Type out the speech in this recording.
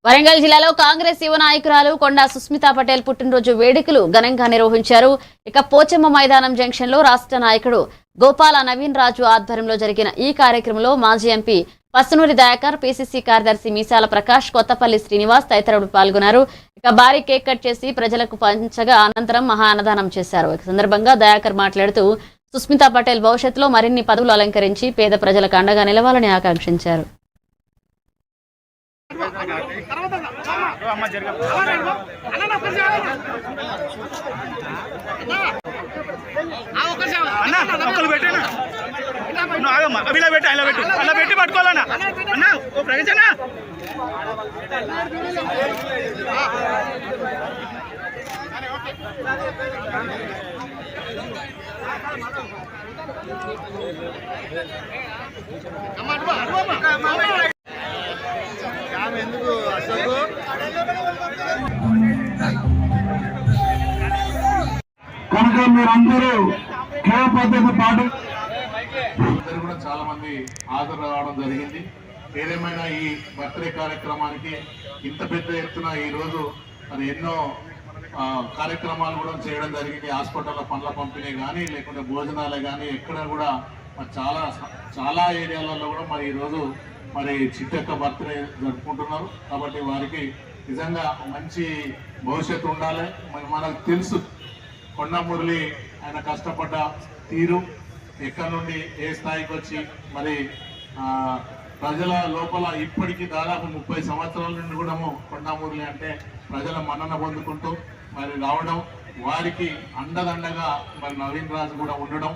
వరంగల్ జిల్లాలో కాంగ్రెస్ యువ నాయకురాలు కొండా సుస్మితా పటేల్ పుట్టినరోజు వేడుకలు ఘనంగా నిర్వహించారు. ఇక పోచమ్మ మైదానం జంక్షన్ లో రాష్ట్ర నాయకుడు గోపాల నవీన్ రాజు ఆధ్వర్యంలో జరిగిన ఈ కార్యక్రమంలో మాజీ ఎంపీ పసునూరి దయాకర్, పిసిసి కార్యదర్శి మీసాల ప్రకాష్, కొత్తపల్లి శ్రీనివాస్ తదితరులు పాల్గొన్నారు. ఇక భారీ కేక్ కట్ చేసి ప్రజలకు పంచగా అనంతరం మహా అన్నదానం చేశారు. ఈ సందర్భంగా దయాకర్ మాట్లాడుతూ సుస్మితా పటేల్ భవిష్యత్తులో మరిన్ని పదవులు అలంకరించి పేద ప్రజలకు అండగా నిలవాలని ఆకాంక్షించారు. పట్టుకోవాలన్నా అన్నా ఓ ప్రవేశనా ఎందుకు అశోక్ కనుక మీరందరూ కేవ పద్ధతి పాటు కూడా చాలా మంది హాజరు రావడం జరిగింది. ఏదేమైనా ఈ బర్త్డే కార్యక్రమానికి ఇంత పెద్ద ఎత్తున ఈ రోజు మరి ఎన్నో కార్యక్రమాలు కూడా చేయడం జరిగింది. హాస్పిటల్లో పండ్ల పంపిణీ కానీ లేకుంటే భోజనాలే కానీ ఎక్కడ కూడా చాలా ఏరియాలలో కూడా మరి ఈరోజు మరి చిట్టక్క బర్త్డే జరుపుకుంటున్నారు. కాబట్టి వారికి నిజంగా మంచి భవిష్యత్తు ఉండాలి. మరి మనకు తెలుసు కొండా మురళి ఆయన కష్టపడ్డ తీరు, ఎక్కడి నుండి ఏ స్థాయికి వచ్చి మరి ప్రజల లోపల ఇప్పటికీ దాదాపు 30 సంవత్సరాల నుండి కూడా కొండా మురళి అంటే ప్రజల మన్నన పొందుకుంటూ మరి రావడం, వారికి అండదండగా మరి నవీన్ రాజు కూడా ఉండడం